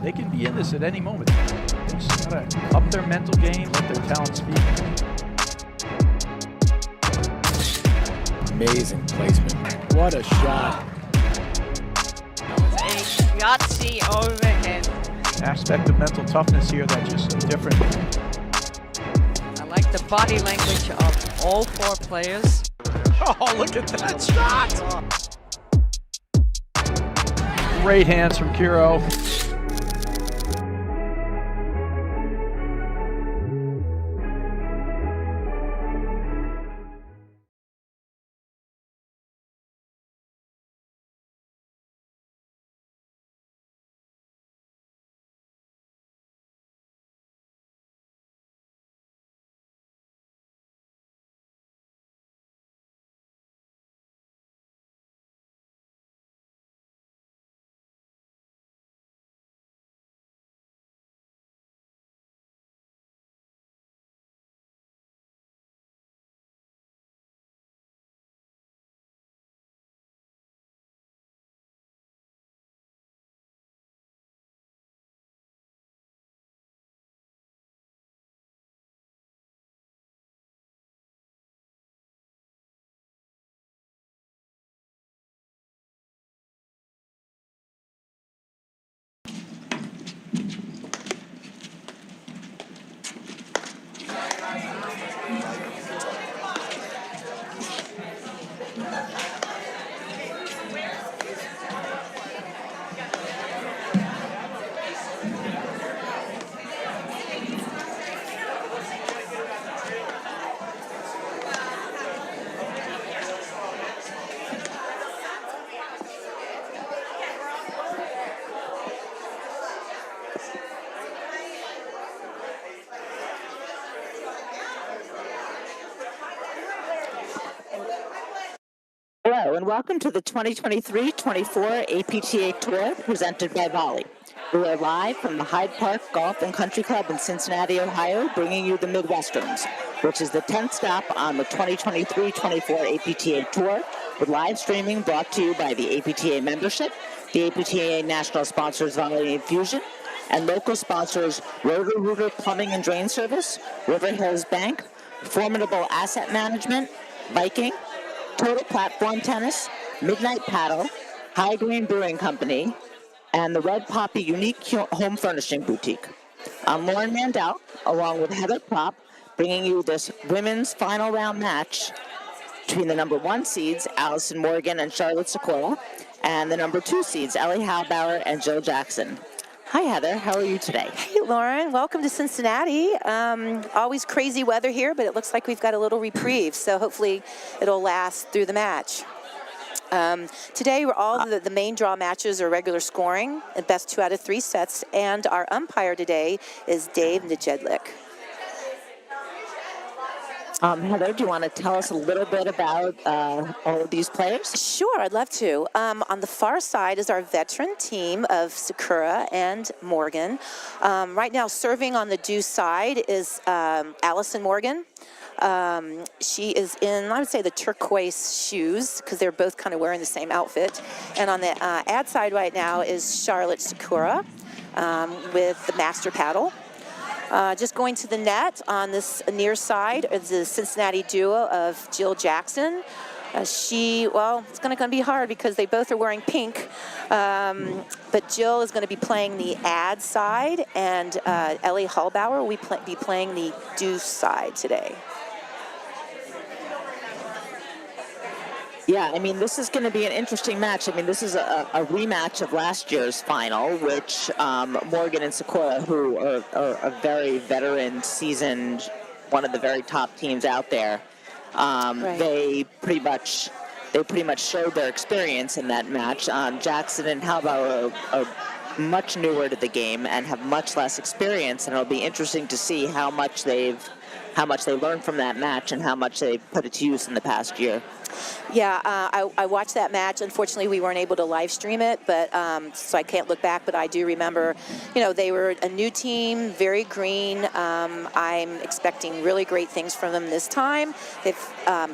They can be in this at any moment. They just gotta up their mental game, let their talent speak. Amazing placement. What a shot. A Yahtzee overhead. Aspect of mental toughness here that's just so different. I like the body language of all four players. Oh, look at that shot! Great hands from Kiro. Hello, and welcome to the 2023-24 APTA Tour presented by Volley. We are live from the Hyde Park Golf and Country Club in Cincinnati, Ohio, bringing you the Midwesterns, which is the 10th stop on the 2023-24 APTA Tour, with live streaming brought to you by the APTA membership, the APTA national sponsors Volley Infusion, and local sponsors Roto-Rooter Plumbing and Drain Service, River Hills Bank, Formidable Asset Management, Viking, Total Platform Tennis, Midnight Paddle, High Green Brewing Company, and the Red Poppy Unique Home Furnishing Boutique. I'm Lauren Mandel, along with Heather Propp, bringing you this women's final round match between the number 1 seeds, Allison Morgan and Charlotte Sikora, and the number 2 seeds, Ellie Halbauer and Jill Jackson. Hi, Heather. How are you today? Hey, Lauren. Welcome to Cincinnati. Always crazy weather here, but it looks like we've got a little reprieve, so hopefully it'll last through the match. Today, all the main draw matches are regular scoring, the best 2 out of 3 sets, and our umpire today is Dave Njedlik. Heather, do you want to tell us a little bit about all of these players? Sure, I'd love to. On the far side is our veteran team of Sikora and Morgan. Right now, serving on the deuce side is Allison Morgan. She is in, I would say, the turquoise shoes, because they're both kind of wearing the same outfit. And on the ad side right now is Charlotte Sikora with the master paddle. Just going to the net on this near side is the Cincinnati duo of Jill Jackson. It's going to be hard because they both are wearing pink, but Jill is going to be playing the ad side, and Ellie Halbauer will be playing the deuce side today. Yeah, I mean, this is going to be an interesting match. I mean, this is a rematch of last year's final, which Morgan and Sikora, who are a very veteran, seasoned, one of the very top teams out there, Right. they pretty much showed their experience in that match. Jackson and Halbauer are much newer to the game and have much less experience, and it'll be interesting to see how much they learned from that match and how much they've put it to use in the past year. Yeah, I watched that match. Unfortunately, we weren't able to live stream it, but so I can't look back. But I do remember, they were a new team, very green. I'm expecting really great things from them this time. They've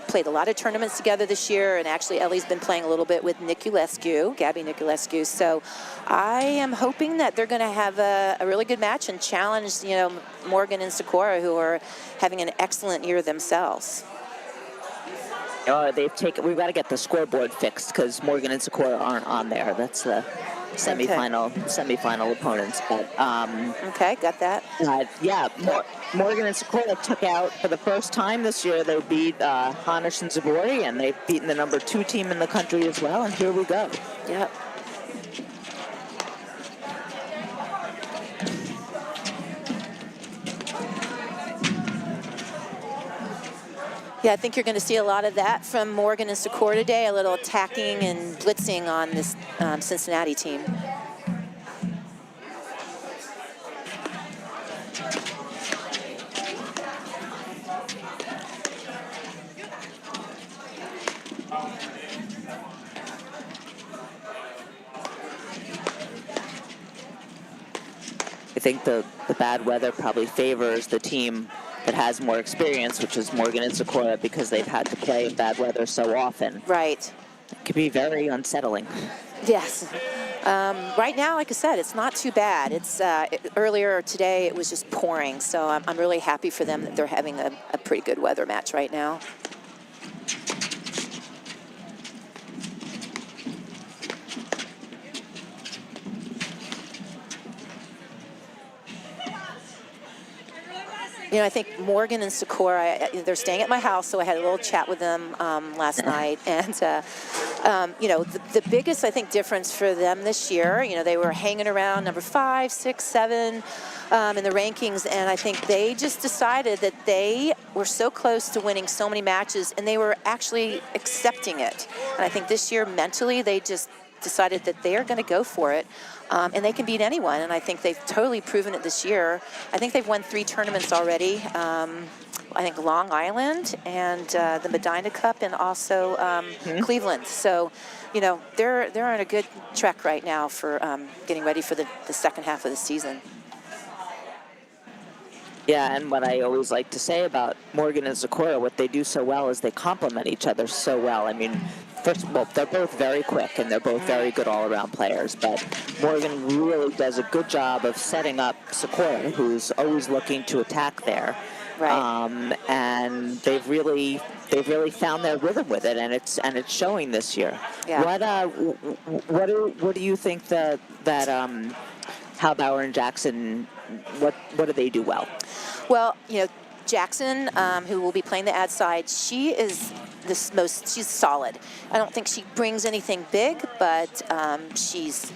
played a lot of tournaments together this year, and actually Ellie's been playing a little bit with Gabby Niculescu. So I am hoping that they're going to have a really good match and challenge, Morgan and Sikora, who are having an excellent year themselves. We've got to get the scoreboard fixed because Morgan and Sikora aren't on there. That's the semifinal opponents. But okay, got that. Morgan and Sikora took out for the first time this year. They beat Hanish and Zabori, and they've beaten the number 2 team in the country as well. And here we go. Yep. Yeah, I think you're going to see a lot of that from Morgan and Sikora today, a little attacking and blitzing on this Cincinnati team. I think the bad weather probably favors the team that has more experience, which is Morgan and Sikora, because they've had to play in bad weather so often. Right. It can be very unsettling. Yes. Right now, like I said, it's not too bad. It's earlier today, it was just pouring, so I'm really happy for them that they're having a pretty good weather match right now. I think Morgan and Sikora, they're staying at my house, so I had a little chat with them last night. And, the biggest, I think, difference for them this year, they were hanging around number 5, 6, 7 in the rankings, and I think they just decided that they were so close to winning so many matches, and they were actually accepting it. And I think this year, mentally, they just decided that they are going to go for it. And they can beat anyone, and I think they've totally proven it this year. I think they've won 3 tournaments already. I think Long Island and the Medina Cup, and also Cleveland. So, they're on a good track right now for getting ready for the second half of the season. Yeah, and what I always like to say about Morgan and Sikora, what they do so well is they complement each other so well. I mean, first of all, they're both very quick, and they're both very good all-around players, but Morgan really does a good job of setting up Sikora, who's always looking to attack there. Right. And they've really found their rhythm with it, and it's showing this year. Yeah. What do you think that Halbauer and Jackson, what do they do well? Well, Jackson, who will be playing the ad side, she is she's solid. I don't think she brings anything big, but she's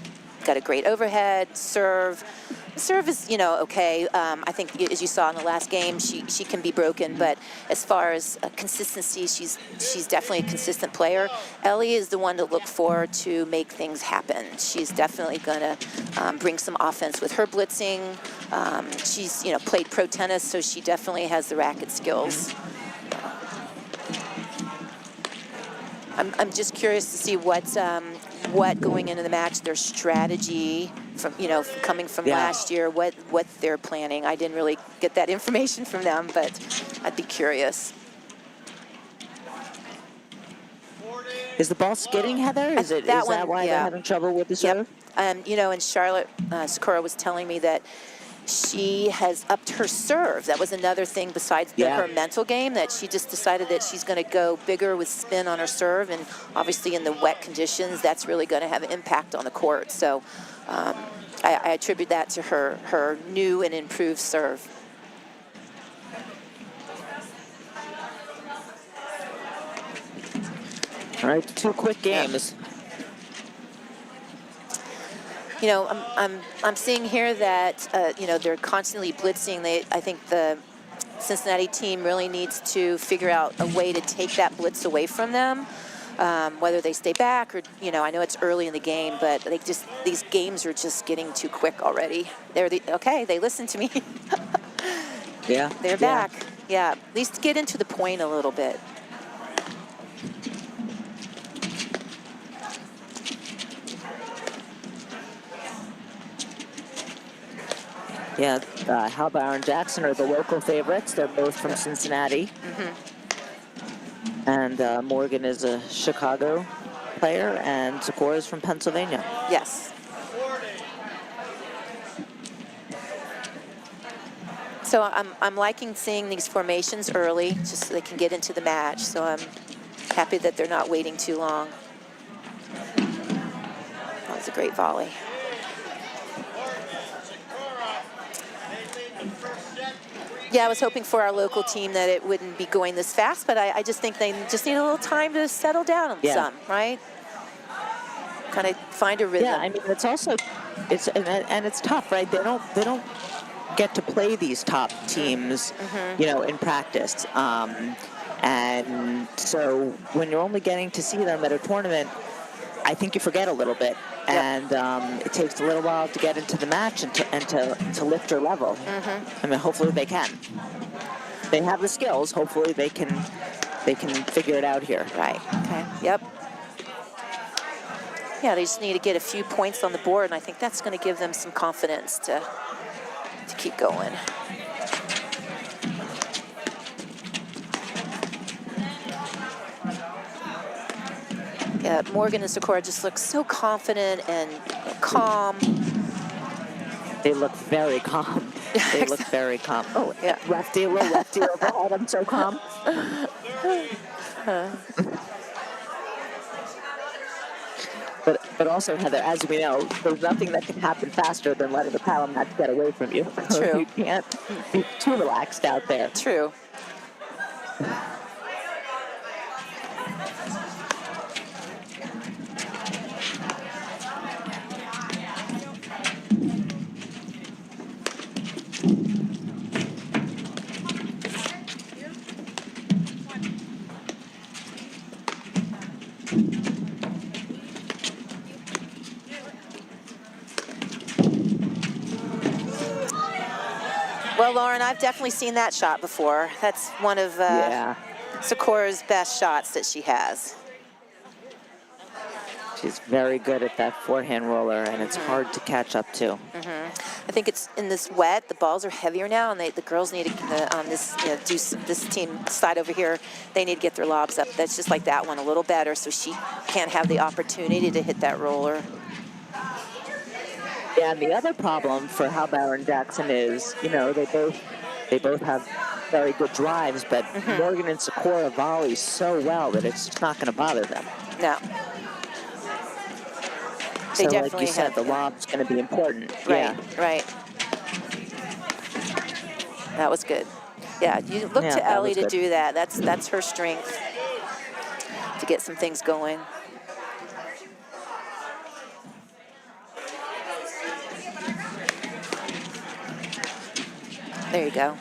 got a great overhead, serve. Serve is, okay. I think, as you saw in the last game, she can be broken, but as far as consistency, she's definitely a consistent player. Ellie is the one to look for to make things happen. She's definitely going to bring some offense with her blitzing. She's, played pro tennis, so she definitely has the racket skills. I'm just curious to see what going into the match, their strategy from coming from last year, what they're planning. I didn't really get that information from them, but I'd be curious. Is the ball skidding, Heather? Is that why they're having trouble with the serve? And Charlotte Sikora was telling me that she has upped her serve. That was another thing besides her mental game, that she just decided that she's going to go bigger with spin on her serve, and obviously in the wet conditions, that's really going to have an impact on the court. So I attribute that to her new and improved serve. All right, 2 quick games. I'm seeing here that, they're constantly blitzing. I think the Cincinnati team really needs to figure out a way to take that blitz away from them, whether they stay back or, I know it's early in the game, but these games are just getting too quick already. Okay, they listened to me. They're back. Yeah, at least get into the point a little bit. Yeah, Halbauer and Jackson are the local favorites. They're both from Cincinnati. And Morgan is a Chicago player, and Sikora is from Pennsylvania. Yes. So I'm liking seeing these formations early, just so they can get into the match. So I'm happy that they're not waiting too long. That was a great volley. Yeah, I was hoping for our local team that it wouldn't be going this fast, but I just think they just need a little time to settle down some, right? Kind of find a rhythm. Yeah, I mean, it's also, and it's tough, right? They don't get to play these top teams, you know, in practice. And so when you're only getting to see them at a tournament, I think you forget a little bit. And it takes a little while to get into the match and to lift your level. I mean, hopefully they can. They have the skills. Hopefully they can figure it out here. Right. Okay. Yep. Yeah, they just need to get a few points on the board, and I think that's going to give them some confidence to keep going. Yeah, Morgan and Sikora just look so confident and calm. They look very calm. They look very calm. Oh, yeah. Lefty overhead. I'm so calm. But also, Heather, as we know, there's nothing that can happen faster than letting the paddle match get away from you. True. You can't be too relaxed out there. True. Well, Lauren, I've definitely seen that shot before. That's one of Sikora's best shots that she has. She's very good at that forehand roller, and it's hard to catch up to. I think it's in this wet. The balls are heavier now, and the girls need to on this this team side over here. They need to get their lobs up. That's just like that one, a little better, so she can't have the opportunity to hit that roller. Yeah, and the other problem for Halbauer and Jackson is, you know, they both have very good drives, but Morgan and Sikora volley so well that it's just not going to bother them. No. So, like you said, the lob's going to be important. Right, right. That was good. Yeah, you look to Ellie to do that. That's her strength to get some things going. There you go.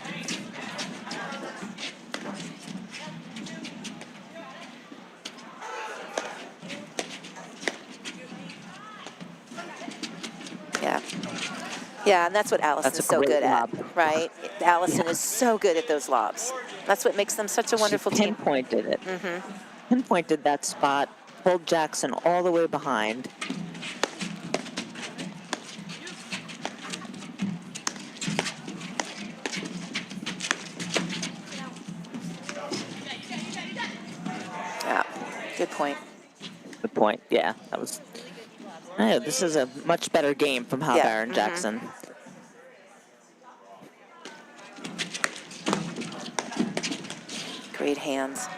Yeah. Yeah, and that's what Allison's so good at, right? Allison is so good at those lobs. That's what makes them such a wonderful team. Pinpointed it. Pinpointed that spot, pulled Jackson all the way behind. Yeah, good point. Good point, yeah. That was... this is a much better game from Halbauer and Jackson. Great hands.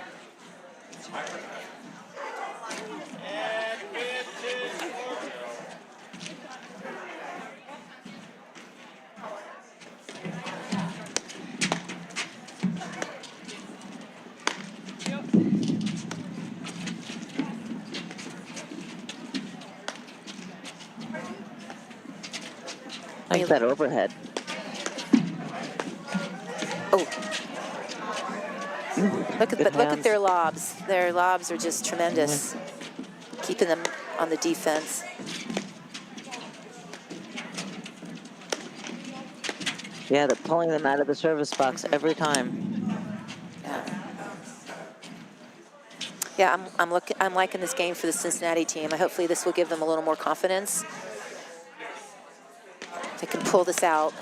I like that overhead. Oh. Look at their lobs. Their lobs are just tremendous. Keeping them on the defense. Yeah, they're pulling them out of the service box every time. Yeah, I'm liking this game for the Cincinnati team. Hopefully this will give them a little more confidence. They can pull this out.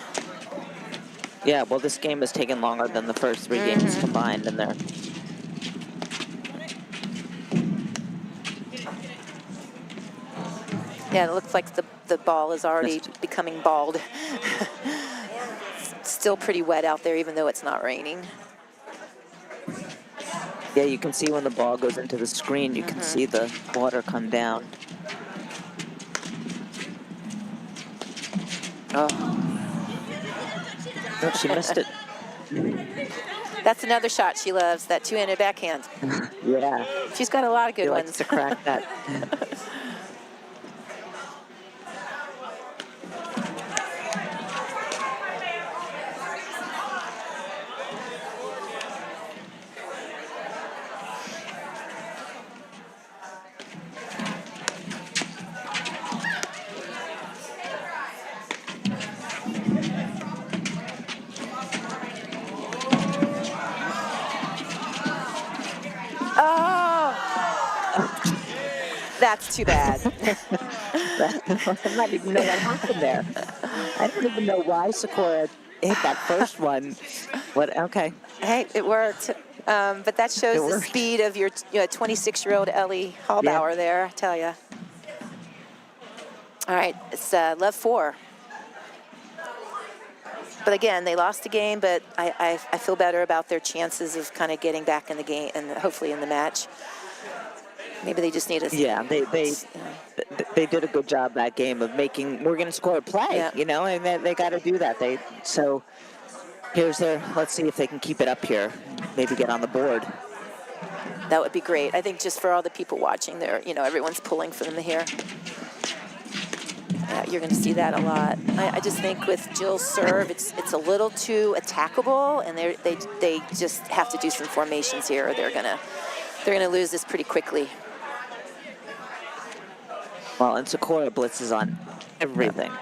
Yeah, well, this game has taken longer than the first 3 games combined in there. Yeah, it looks like the ball is already becoming bald. Still pretty wet out there, even though it's not raining. Yeah, you can see when the ball goes into the screen, you can see the water come down. Oh. Nope, she missed it. That's another shot she loves, that two-handed backhand. Yeah. She's got a lot of good She ones. likes to crack that. Oh! That's too bad. I don't even know what happened there. I don't even know why Sikora hit that first one. What? Okay. Hey, it worked. But that shows the speed of your 26-year-old Ellie Halbauer there, I tell you. All right, it's love 4. But again, they lost the game, but I feel better about their chances of kind of getting back in the game and hopefully in the match. Maybe they just need a... Yeah, they did a good job that game of making Morgan and Sikora play, you know, and they got to do that. So here's let's see if they can keep it up here, maybe get on the board. That would be great. I think just for all the people watching there, everyone's pulling for them here. Yeah, you're going to see that a lot. I just think with Jill's serve, it's a little too attackable, and they just have to do some formations here, or they're gonna lose this pretty quickly. Well, and Sikora blitzes on everything.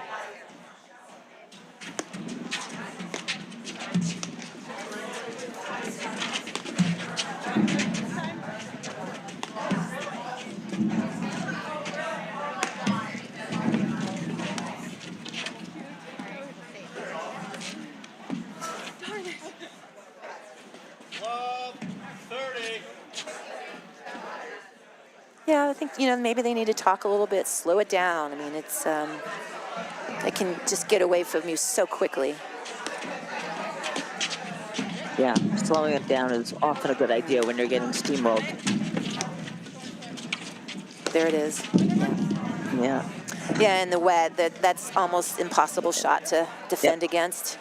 Yeah, I think, maybe they need to talk a little bit, slow it down. I mean, it's, they can just get away from you so quickly. Yeah, slowing it down is often a good idea when you're getting steamrolled. There it is. Yeah. Yeah, in the wet, that's almost impossible shot to defend against.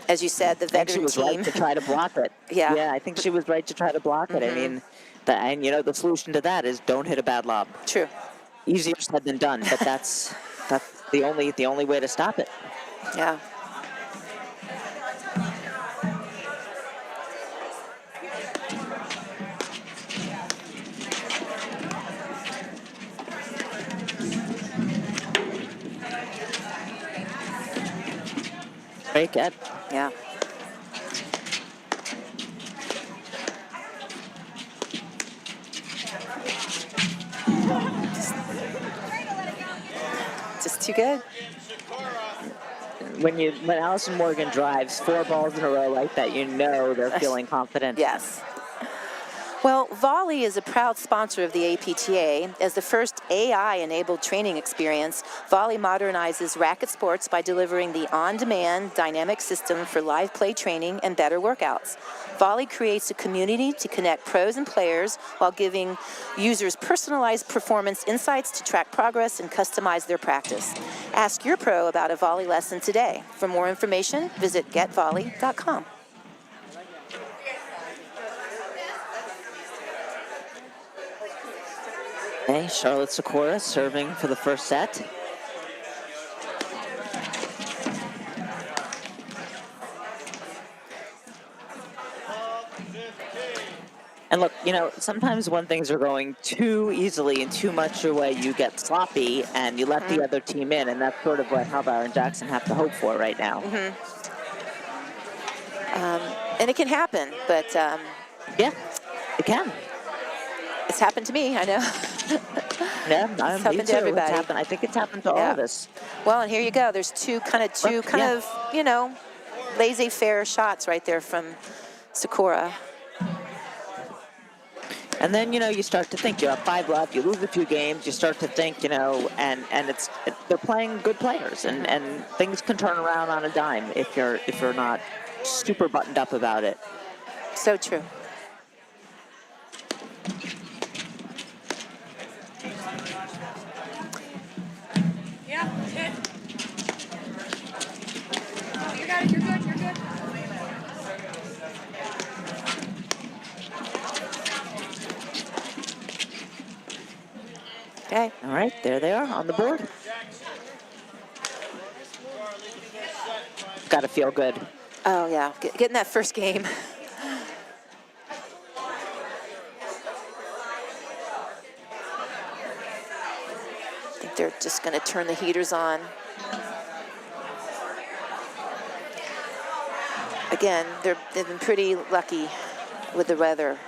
As you said, the veteran team. I think she was right to try to block it. Yeah, I think she was right to try to block it. I mean, the solution to that is don't hit a bad lob. True. Easier said than done, but that's the only way to stop it. Yeah. Break it. Yeah. Just too good. When Allison Morgan drives 4 balls in a row like that, they're feeling confident. Yes. Well, Volley is a proud sponsor of the APTA. As the first AI-enabled training experience, Volley modernizes racket sports by delivering the on-demand dynamic system for live play training and better workouts. Volley creates a community to connect pros and players while giving users personalized performance insights to track progress and customize their practice. Ask your pro about a Volley lesson today. For more information, visit getvolley.com. Okay, Charlotte Sikora serving for the first set. And look, sometimes when things are going too easily and too much your way, you get sloppy and you let the other team in, and that's sort of what Halbauer and Jackson have to hope for right now. And it can happen, but... yeah, it can. It's happened to me, I know. Yeah, It's me happened to too. It's everybody. happened. I think it's happened to all of us. Well, and here you go. There's two kind Yeah. of, you know, laissez-faire shots right there from Sikora. And then, you start to think, you have 5 left, you lose a few games, you start to think, and they're playing good players, and things can turn around on a dime if you're not super buttoned up about it. So true. Yeah, hit. Oh, you got it. You're good. You're good. Okay. All right, there they are on the board. Got to feel good. Oh, yeah. Getting that first game. I think they're just going to turn the heaters on. Again, they've been pretty lucky with the weather.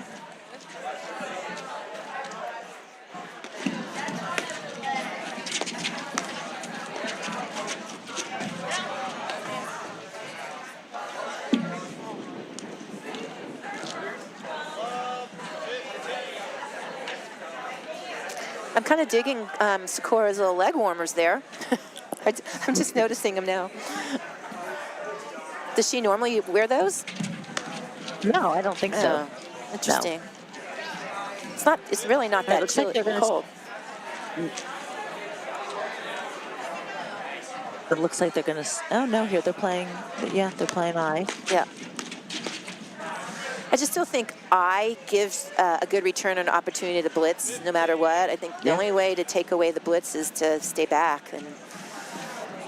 I'm kind of digging Sikora's little leg warmers there. I'm just noticing them now. Does she normally wear those? No, I don't think so. Oh, interesting. No. It's really not that looks like they're gonna cold. It looks like they're going to... Oh, no, here they're playing... Yeah, they're playing I. Yeah. I just still think I gives a good return on opportunity to blitz no matter what. I think the only way to take away the blitz is to stay back. And,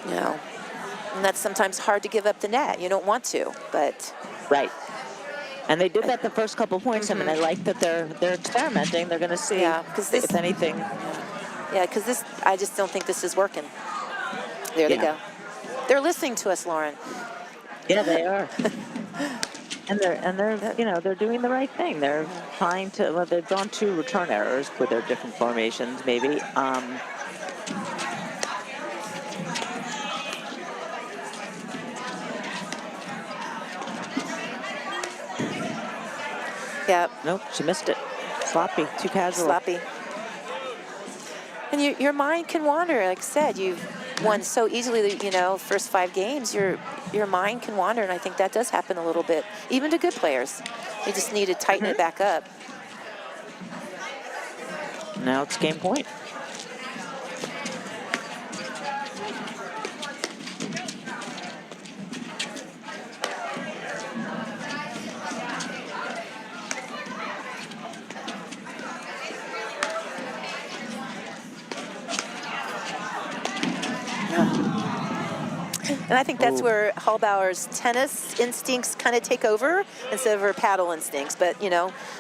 and that's sometimes hard to give up the net. You don't want to, but... Right. And they did that the first couple points. I mean, I like that they're experimenting. They're going to see if anything... Yeah, because I just don't think this is working. There they go. They're listening to us, Lauren. Yeah, they are. and they're doing the right thing. They're trying to... Well, they've drawn 2 return errors with their different formations, maybe. Yeah. Nope, she missed it. Sloppy, too casual. Sloppy. And your mind can wander. Like I said, you've won so easily, first 5 games, your mind can wander, and I think that does happen a little bit, even to good players. You just need to tighten it back up. Now it's game point. And I think that's where Halbauer's tennis instincts kind of take over instead of her paddle instincts. But,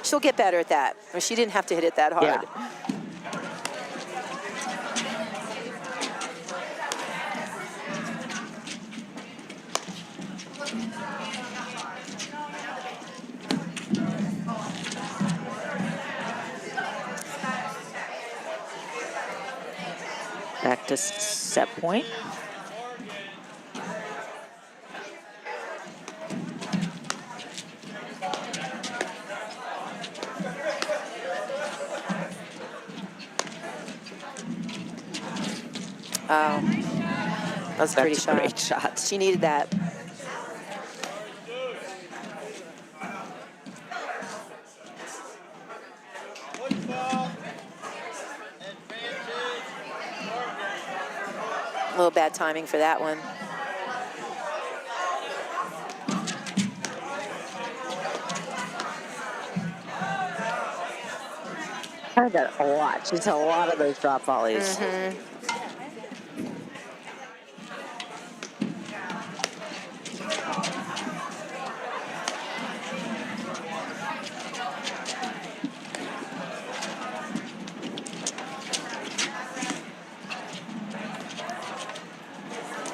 she'll get better at that. Or she didn't have to hit it that hard. Yeah. Back to set point. Oh, that's a pretty That's a shot. great shot. She needed that. A little bad timing for that one. I got a lot. She's had a lot of those drop volleys.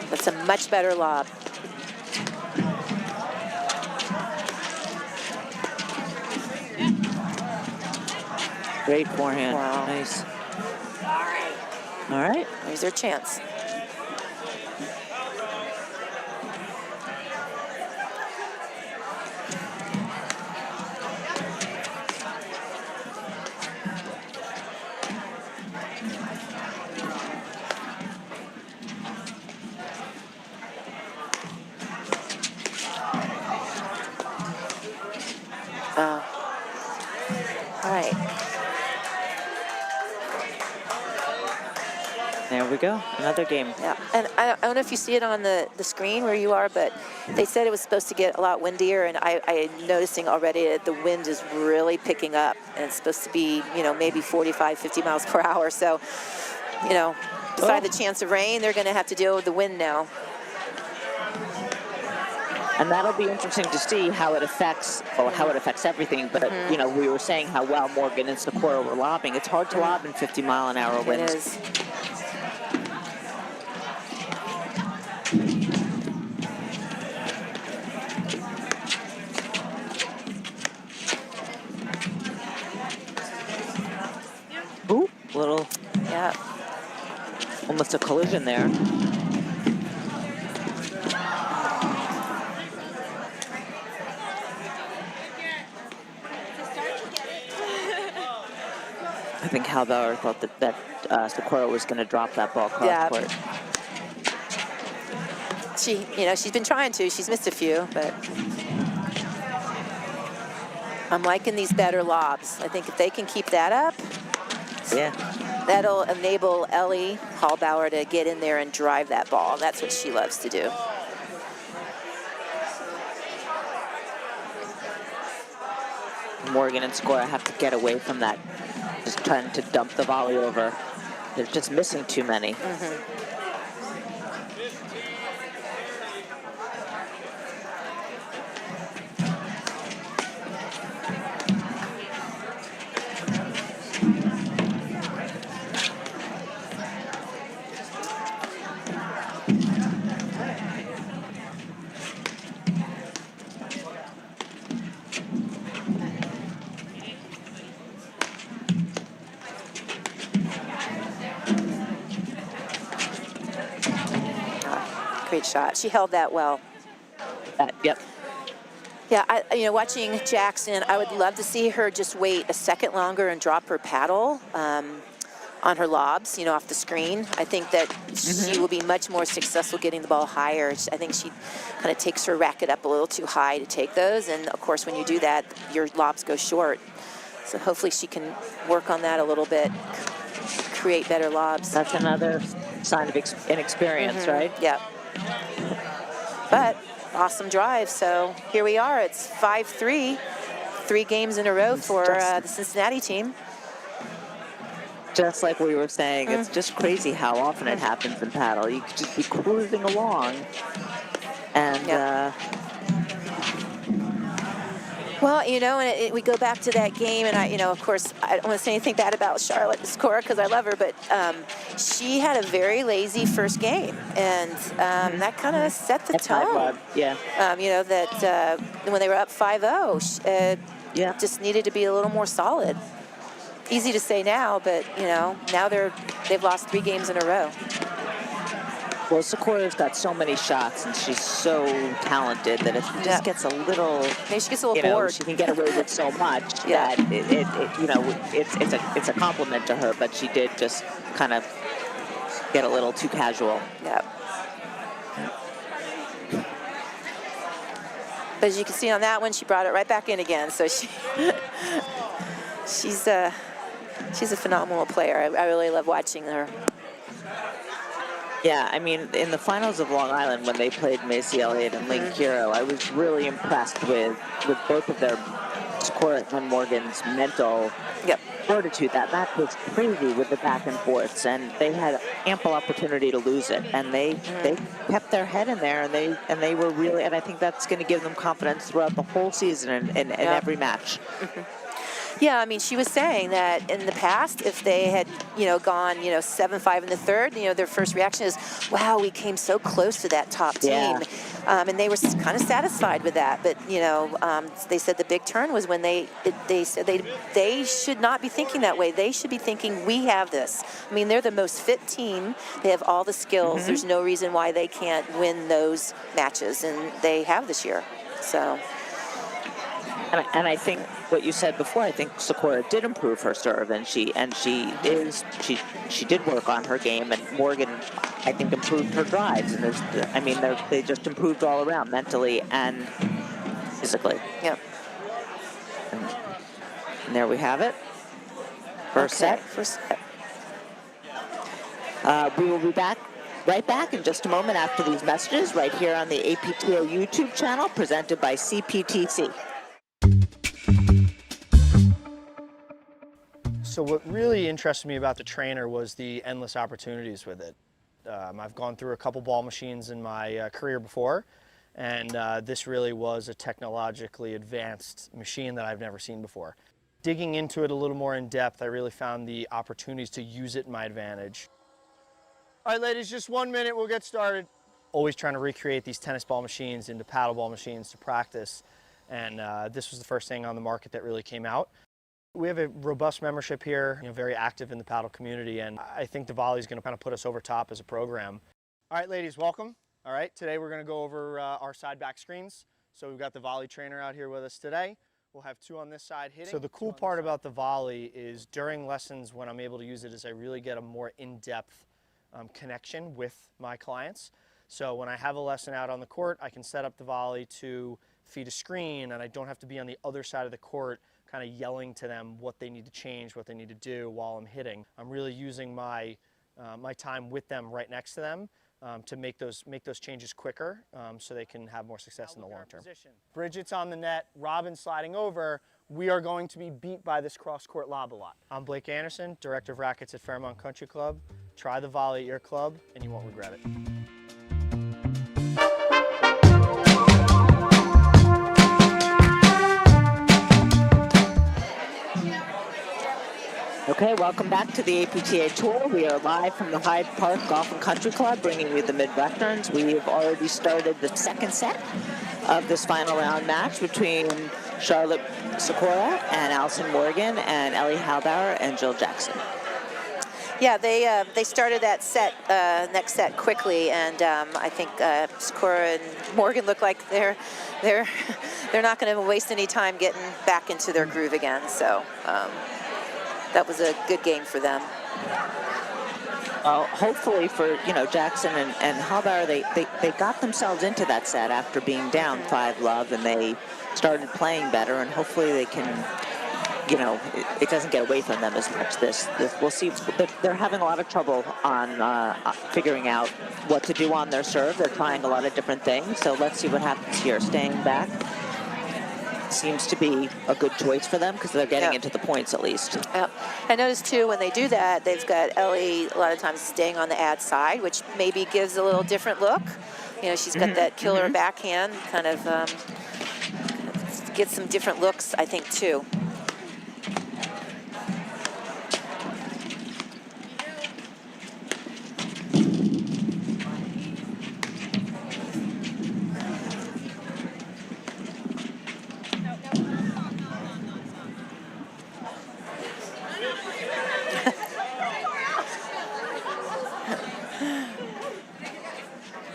That's a much better lob. Great forehand. Wow. Nice. All right. Here's their chance. All right. There we go. Another game. Yeah, and I don't know if you see it on the screen where you are, but they said it was supposed to get a lot windier, and I'm noticing already that the wind is really picking up, and it's supposed to be, you know, maybe 45, 50 miles per hour. So, you know, beside the chance of rain, they're going to have to deal with the wind now. And that'll be interesting to see how it affects, well, how it affects everything. But, you know, we were saying how well Morgan and Sikora were lobbing. It's hard to lob in 50-mile-an-hour winds. It is. Ooh, little, Yeah. almost a collision there. I think Halbauer thought that Sikora was going to drop that ball cross court. She's been trying to. She's missed a few, but I'm liking these better lobs. I think if they can keep that up, that'll enable Ellie Halbauer to get in there and drive that ball. That's what she loves to do. Morgan and Sikora have to get away from that, just trying to dump the volley over. They're just missing too many. Great shot. She held that well. Yep. Yeah, watching Jackson, I would love to see her just wait a second longer and drop her paddle on her lobs, off the screen. I think that she will be much more successful getting the ball higher. I think she kind of takes her racket up a little too high to take those, and of course, when you do that, your lobs go short. So hopefully she can work on that a little bit, create better lobs. That's another sign of inexperience, right? Yeah. But awesome drive. So here we are. It's 5-3, 3 games in a row for the Cincinnati team. Just like we were saying, it's just crazy how often it happens in paddle. You could just be cruising along, and well, and we go back to that game, and of course, I don't want to say anything bad about Charlotte Sikora because I love her, but she had a very lazy first game, and that kind of set the tone. Yeah. That when they were up 5-0, just needed to be a little more solid. Easy to say now, but now they've lost 3 games in a row. Well, Sikora's got so many shots, and she's so talented that if she just gets a little, maybe she gets a little bored. She can get away with so much that it's a compliment to her. But she did just kind of get a little too casual. Yeah. But as you can see on that one, she brought it right back in again. So she's a phenomenal player. I really love watching her. Yeah, I mean, in the finals of Long Island, when they played Macy Elliott and Lynn Kiro, I was really impressed with both of their, Sikora and Morgan's mental fortitude. That match was crazy with the back and forths, and they had ample opportunity to lose it, and they kept their head in there, and they were really, and I think that's going to give them confidence throughout the whole season and every match. Yeah, I mean, she was saying that in the past, if they had, gone, 7-5 in the third, their first reaction is, wow, we came so close to that top team. Yeah. And they were kind of satisfied with that. But, they said the big turn was when they said they should not be thinking that way. They should be thinking, we have this. I mean, they're the most fit team. They have all the skills. There's no reason why they can't win those matches. And they have this year. So... And I think what you said before, I think Sikora did improve her serve, and she did work on her game, and Morgan, I think, improved her drives, and they just improved all around, mentally and physically. Yep. And there we have it. First set. We will be right back in just a moment after these messages, right here on the APTO YouTube channel, presented by CPTC. So what really interested me about the trainer was the endless opportunities with it. I've gone through a couple ball machines in my career before, and this really was a technologically advanced machine that I've never seen before. Digging into it a little more in depth, I really found the opportunities to use it in my advantage. All right, ladies, just 1 minute, we'll get started. Always trying to recreate these tennis ball machines into paddle ball machines to practice, and this was the first thing on the market that really came out. We have a robust membership here, very active in the paddle community, and I think the volley is going to kind of put us over top as a program. All right, ladies, welcome. All right, today we're going to go over our side back screens. So we've got the volley trainer out here with us today. We'll have two on this side hitting. So the cool part about the volley is during lessons when I'm able to use it is I really get a more in-depth connection with my clients. So when I have a lesson out on the court, I can set up the volley to feed a screen, and I don't have to be on the other side of the court kind of yelling to them what they need to change, what they need to do while I'm hitting. I'm really using my time with them right next to them to make those changes quicker so they can have more success in the long term. Bridget's on the net, Robin sliding over. We are going to be beat by this cross-court lob a lot. I'm Blake Anderson, Director of Rackets at Fairmont Country Club. Try the volley at your club and you won't regret it. Okay, welcome back to the APTA Tour. We are live from the Hyde Park Golf and Country Club, bringing you the Midwesterns. We have already started the second set of this final round match between Charlotte Sikora and Allison Morgan and Ellie Halbauer and Jill Jackson. Yeah, they started that set, next set quickly, and I think Sikora and Morgan look like they're not going to waste any time getting back into their groove again. So. That was a good game for them. Hopefully for Jackson and Halbauer, they got themselves into that set after being down 5-love, and they started playing better, and hopefully they can, it doesn't get away from them as much. This we'll see. They're having a lot of trouble on figuring out what to do on their serve. They're trying a lot of different things, so let's see what happens here. Staying back seems to be a good choice for them because they're getting into the points at least. Yep. I noticed too when they do that, they've got Ellie a lot of times staying on the ad side, which maybe gives a little different look. She's got that killer backhand, kind of gets some different looks, I think, too.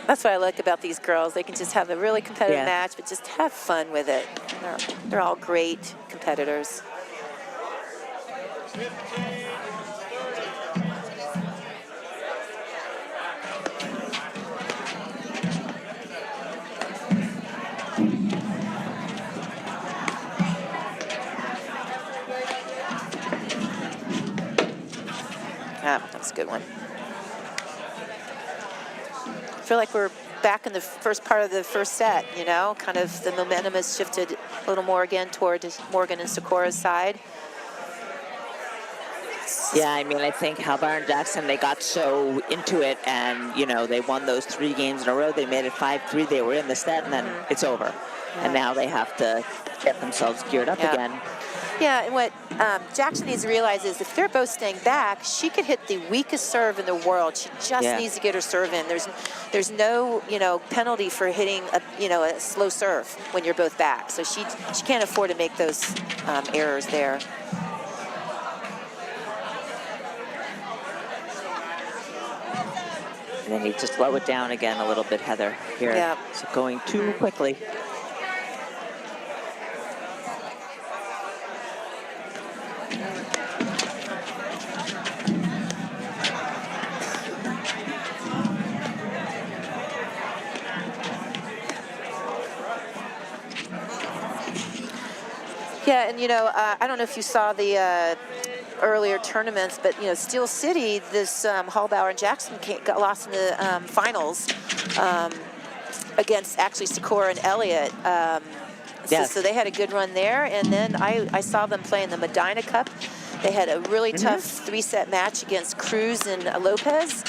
That's what I like about these girls. They can just have a really competitive match, but just have fun with it. They're all great competitors. That's a good one. I feel like we're back in the first part of the first set, kind of the momentum has shifted a little more again toward Morgan and Sikora's side. Yeah, I mean, I think Halbauer and Jackson, they got so into it, and, you know, they won those 3 games in a row. They made it 5-3. They were in the set, and then it's over. And now they have to get themselves geared up again. Yeah, and what Jackson needs to realize is if they're both staying back, she could hit the weakest serve in the world. She just needs to get her serve in. There's no, you know, penalty for hitting a slow serve when you're both back. So she can't afford to make those errors there. They need to slow it down again a little bit, Heather, here. Yeah. It's going too quickly. Yeah, and you know, I don't know if you saw the earlier tournaments, but you know, Steel City, this Halbauer and Jackson got lost in the finals against actually Sikora and Elliott. So they had a good run there, and then I saw them play in the Medina Cup. They had a really tough 3-set match against Cruz and Lopez.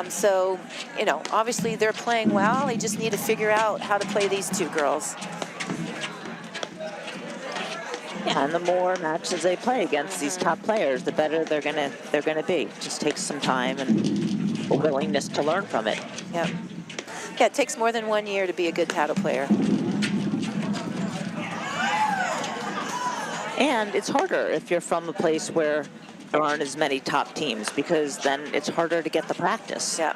So, you know, obviously they're playing well. They just need to figure out how to play these two girls. Yeah, and the more matches they play against these top players, the better they're gonna be. It just takes some time and a willingness to learn from it. Yep. Yeah, it takes more than 1 year to be a good paddle player. And it's harder if you're from a place where there aren't as many top teams, because then it's harder to get the practice. Yeah.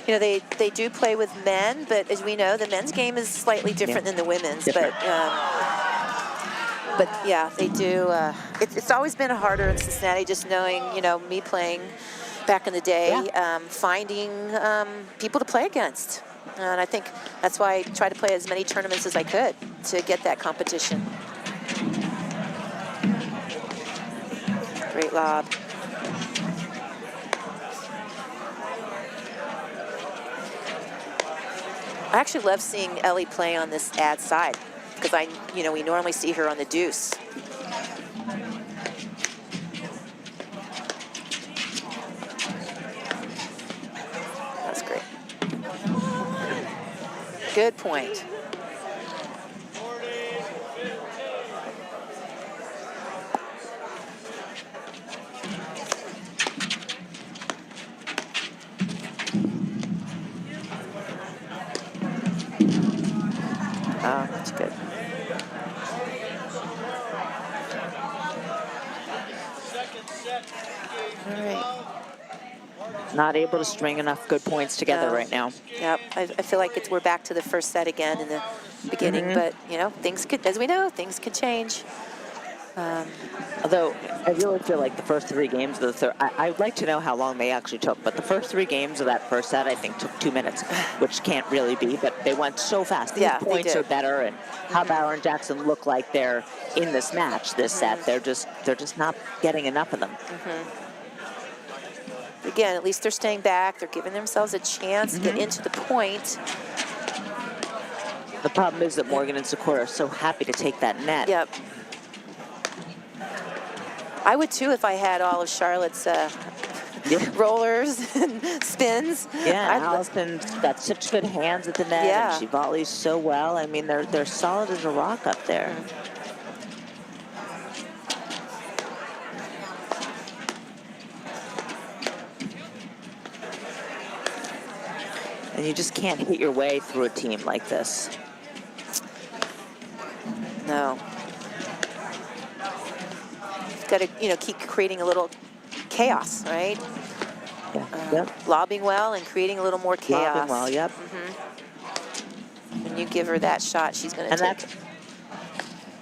You know, they do play with men, but as we know, the men's game is slightly different than the women's. But yeah, they do. It's always been harder in Cincinnati, just knowing, you know, me playing back in the day, finding people to play against. And I think that's why I tried to play as many tournaments as I could to get that competition. Great lob. I actually love seeing Ellie play on this ad side, because we normally see her on the deuce. That's great. Good point. Oh, that's good. All right. Not able to string enough good points together right now. Yep. I feel like we're back to the first set again in the beginning, but you know, things could, as we know, things could change. Although I really feel like the first 3 games of the third, I'd like to know how long they actually took, but the first 3 games of that first set I think took 2 minutes, which can't really be, but they went so fast. These points are better, and Halbauer and Jackson look like they're in this match, this set. They're just not getting enough of them. Again, at least they're staying back. They're giving themselves a chance to get into the point. The problem is that Morgan and Sikora are so happy to take that net. Yep. I would too if I had all of Charlotte's rollers and spins. Yeah, Allison's got such good hands at the net, and she volleys so well. I mean, they're solid as a rock up there. And you just can't hit your way through a team like this. No. You've got to, you know, keep creating a little chaos, right? Yeah. Lobbing well and creating a little more chaos. Lobbing well, yep. When you give her that shot, she's going to take it.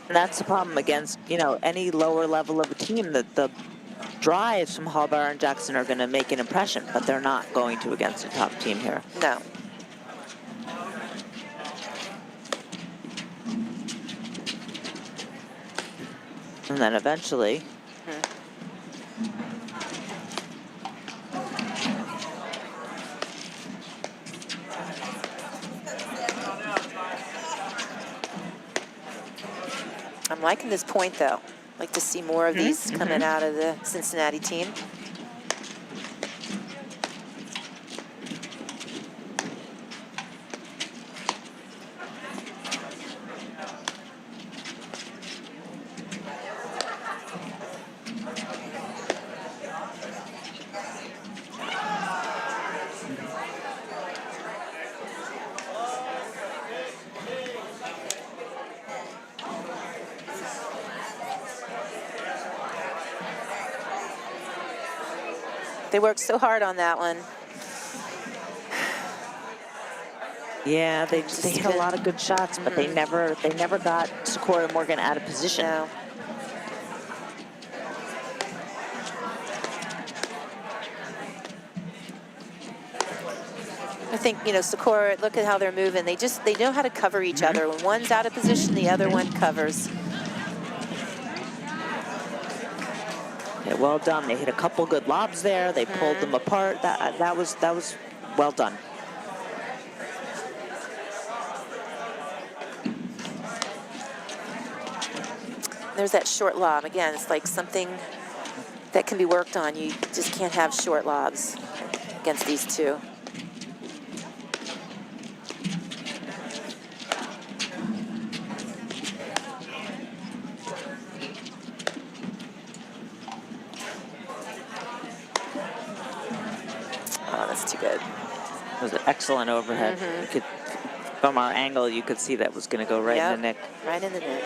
And that's the problem against, you know, any lower level of a team, that the drives from Halbauer and Jackson are going to make an impression, but they're not going to against a top team here. No. And then eventually, I'm liking this point though. Like to see more of these coming out of the Cincinnati team. They worked so hard on that one. Yeah, they hit a lot of good shots, but they never got Sikora and Morgan out of position. No. I think, you know, Sikora, look at how they're moving. They know how to cover each other. When one's out of position, the other one covers. Yeah, well done. They hit a couple good lobs there. They pulled them apart. That was well done. There's that short lob. Again, it's like something that can be worked on. You just can't have short lobs against these two. Oh, that's too good. It was an excellent overhead. You could, from our angle, you could see that was going to go right in the neck. Right in the neck.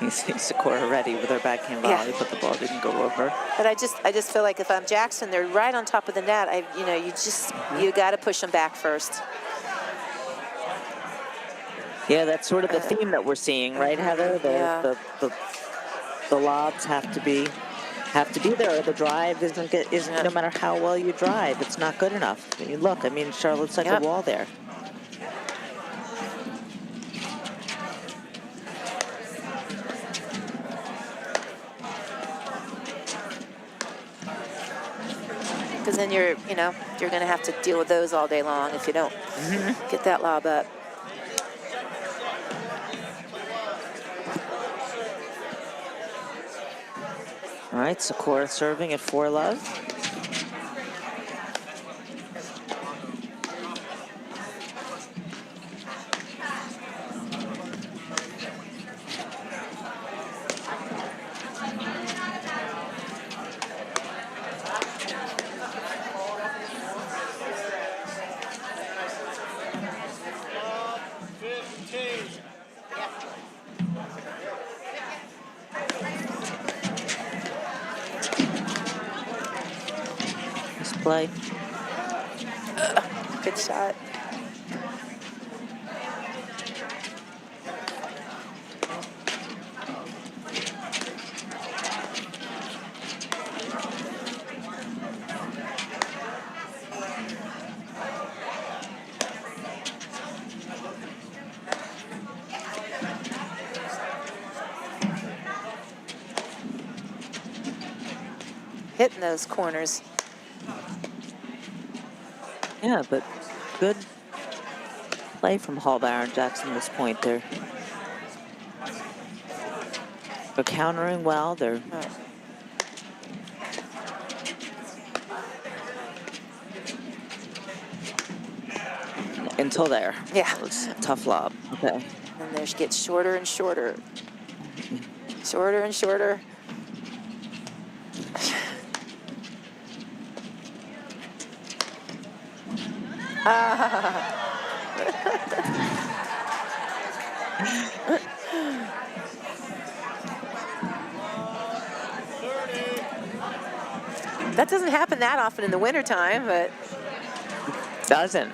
You see Sikora ready with her backhand volley, but the ball didn't go over. But I just feel like if I'm Jackson, they're right on top of the net. You got to push them back first. Yeah, that's sort of the theme that we're seeing, right, Heather? The lobs have to be there. The drive isn't no matter how well you drive, it's not good enough. I mean, look, I mean, Charlotte's like a wall there. Because then you're going to have to deal with those all day long if you don't get that lob up. All right, Sikora serving at 4-love. Play. Good shot. Hitting those corners. Yeah, but good play from Halbauer and Jackson at this point. They're countering well. They're until there. Yeah. It was a tough lob. Okay. And they get shorter and shorter. Shorter and shorter. That doesn't happen that often in the wintertime, but Doesn't.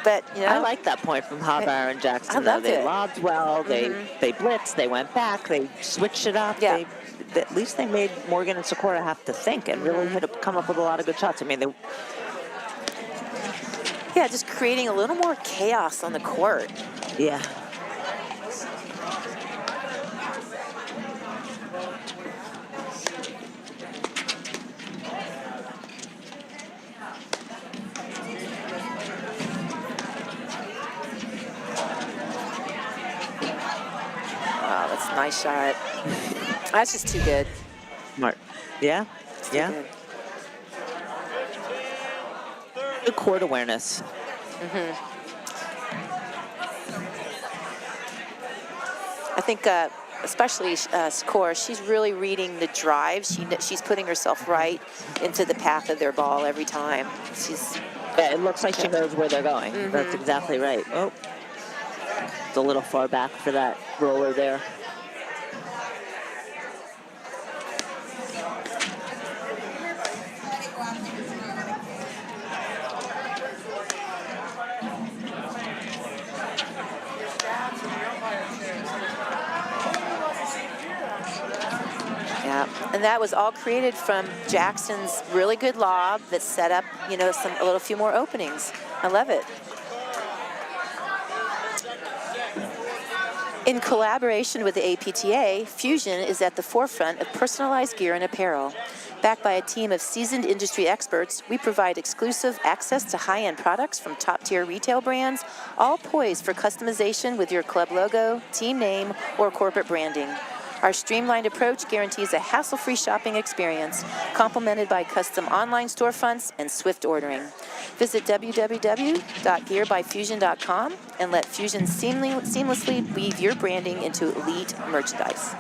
But, you know, I like that point from Halbauer and Jackson. I loved They it. lobbed well. They blitzed. They went back. They switched it up. Yeah. At least they made Morgan and Sikora have to think and really come up with a lot of good shots. I mean, yeah, just creating a little more chaos on the court. yeah. Nice shot. That's just too good. Smart. Yeah, It's too yeah. good. Good court awareness. I think especially Sikora, she's really reading the drive. She's putting herself right into the path of their ball every time. Yeah, it looks like she knows where they're going. That's exactly right. Oh, it's a little far back for that roller there. Yeah, and that was all created from Jackson's really good lob that set up, you know, a little few more openings. I love it. In collaboration with the APTA, Fusion is at the forefront of personalized gear and apparel. Backed by a team of seasoned industry experts, we provide exclusive access to high-end products from top-tier retail brands, all poised for customization with your club logo, team name, or corporate branding. Our streamlined approach guarantees a hassle-free shopping experience, complemented by custom online storefronts and swift ordering. Visit www.gearbyfusion.com and let Fusion seamlessly weave your branding into elite merchandise.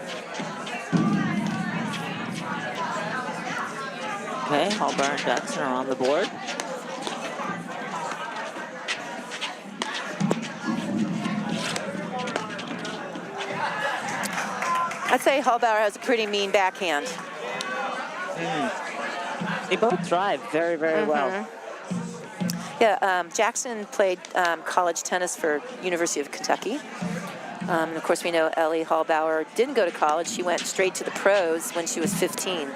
Okay, Halbauer and Jackson are on the board. I'd say Halbauer has a pretty mean backhand. They both drive very, very well. Yeah, Jackson played college tennis for University of Kentucky. And of course, we know Ellie Halbauer didn't go to college. She went straight to the pros when she was 15.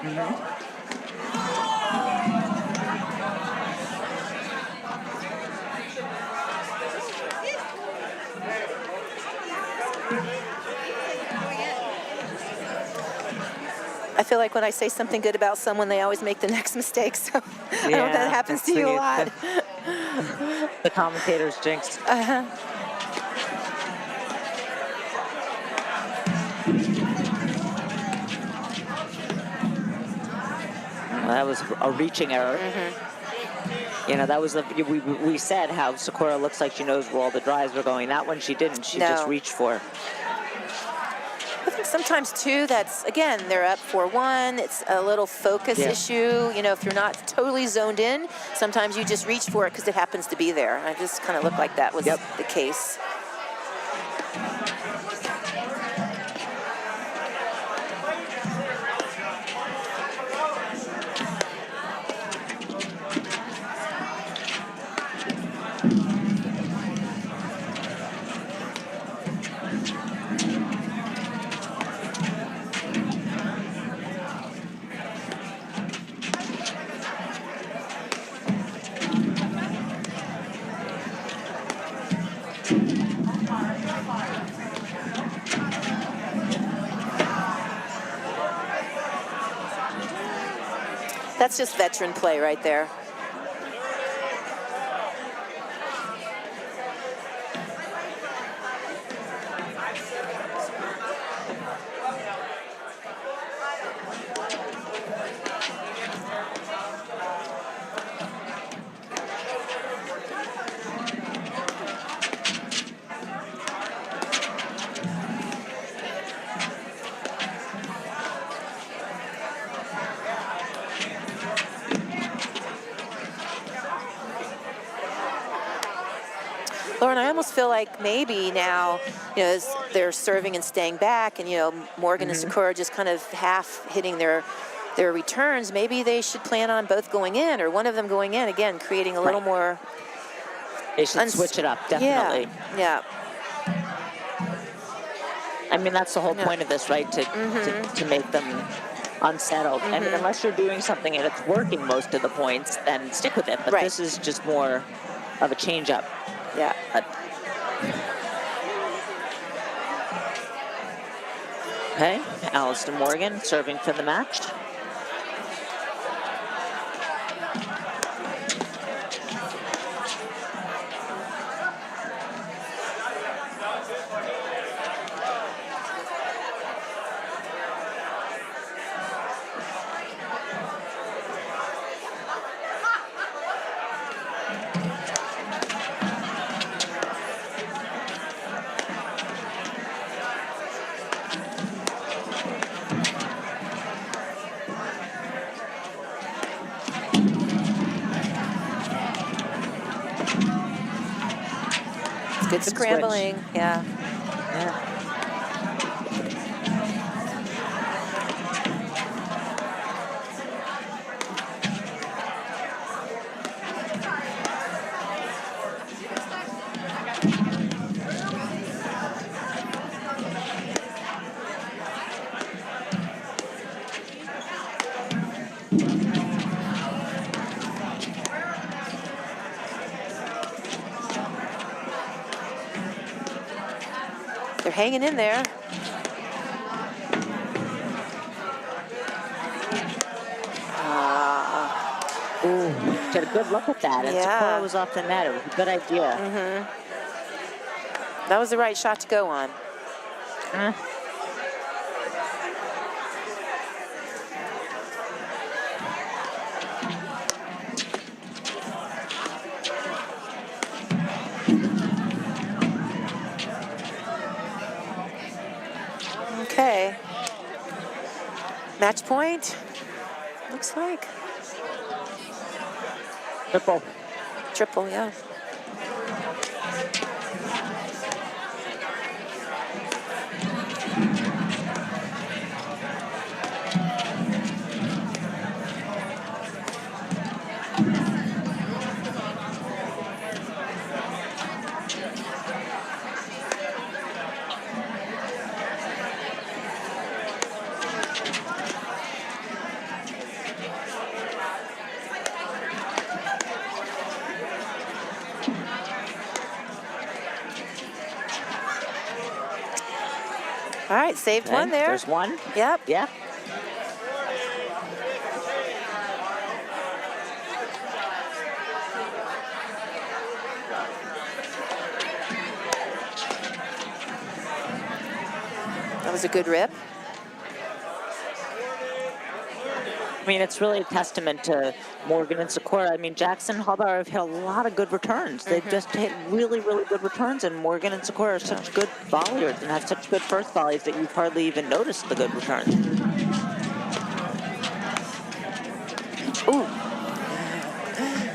I feel like when I say something good about someone, they always make the next mistake. So I hope that happens to you a lot. The commentator's jinx. That was a reaching error. You know, that was we said how Sikora looks like she knows where all the drives were going. That one she didn't. She just reached for. I think sometimes too, that's again, they're up 4-1. It's a little focus issue. You know, if you're not totally zoned in, sometimes you just reach for it because it happens to be there. I just kind of looked like that was the case. That's just veteran play right there. Lauren, I almost feel like maybe now, you know, as they're serving and staying back, and you know, Morgan and Sikora just kind of half hitting their returns. Maybe they should plan on both going in, or one of them going in again, creating a little more. They should switch it up, definitely. Yeah. I mean, that's the whole point of this, right? To make them unsettled. And unless you're doing something and it's working most of the points, then stick with it. But this is just more of a change up. Yeah. Okay, Allison Morgan serving for the match. Good scrambling, yeah. Yeah. They're hanging in there. Ooh, she had a good look at that. And Yeah. Sikora was off the net. It was a good idea. That was the right shot to go on. Okay. Match point. Looks like. Triple. Triple, yeah. All right, saved Okay, one there. There's one. Yep. Yeah. That was a good rip. I mean, it's really a testament to Morgan and Sikora. I mean, Jackson and Halbauer have hit a lot of good returns. They've just hit really, really good returns, and Morgan and Sikora are such good volleyers and have such good first volleys that you've hardly even noticed the good returns. Ooh.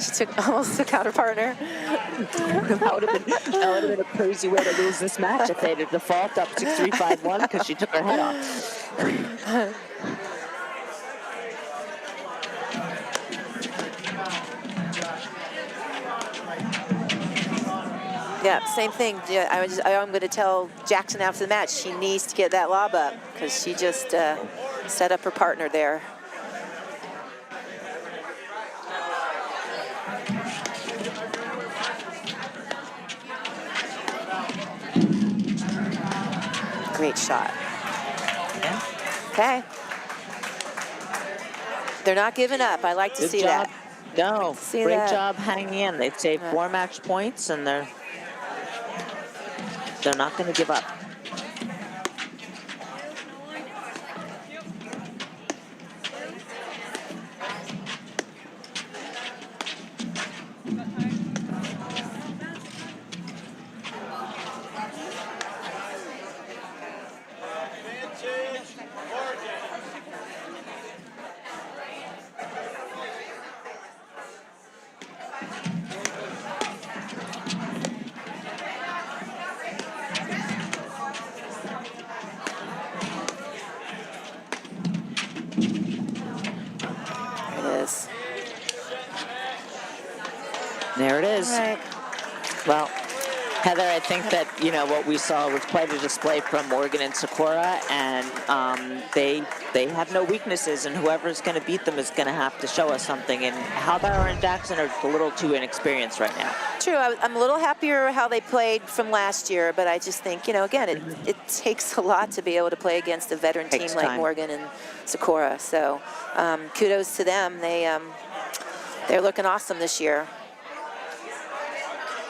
She almost took out her partner. that would have been a crazy way to lose this match if they had a default up 6-3, 5-1 because she took her head off. Yeah, same thing. Yeah, I'm going to tell Jackson after the match she needs to get that lob up because she just set up her partner there. Great shot. Yeah. Okay. They're not giving up. I like to Good see job. that. No, See great that. job hanging in. They've saved 4 match points, and they're not going to give up. There it is. All right. Well, Heather, I think that, you know, what we saw was quite a display from Morgan and Sikora, and they have no weaknesses, and whoever's going to beat them is going to have to show us something. And Halbauer and Jackson are a little too inexperienced right now. True. I'm a little happier how they played from last year, but I just think, you know, again, it takes a lot to be able to play against a veteran team like Morgan and Sikora. So kudos to them. They're looking awesome this year.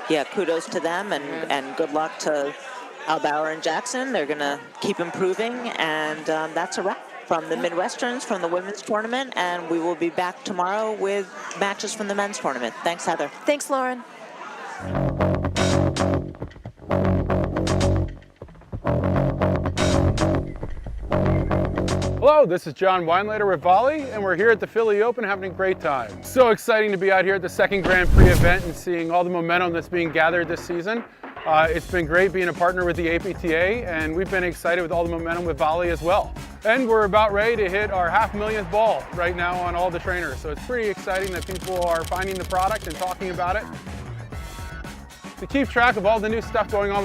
Yeah, kudos to them, and good luck to Halbauer and Jackson. They're going to keep improving, and that's a wrap from the Midwesterns, from the women's tournament, and we will be back tomorrow with matches from the men's tournament. Thanks, Heather. Thanks, Lauren. Hello, this is John Weinlater with Volley, and we're here at the Philly Open having a great time. So exciting to be out here at the second Grand Prix event and seeing all the momentum that's being gathered this season. It's been great being a partner with the APTA, and we've been excited with all the momentum with volley as well. And we're about ready to hit our 500,000th ball right now on all the trainers. So it's pretty exciting that people are finding the product and talking about it. To keep track of all the new stuff going on with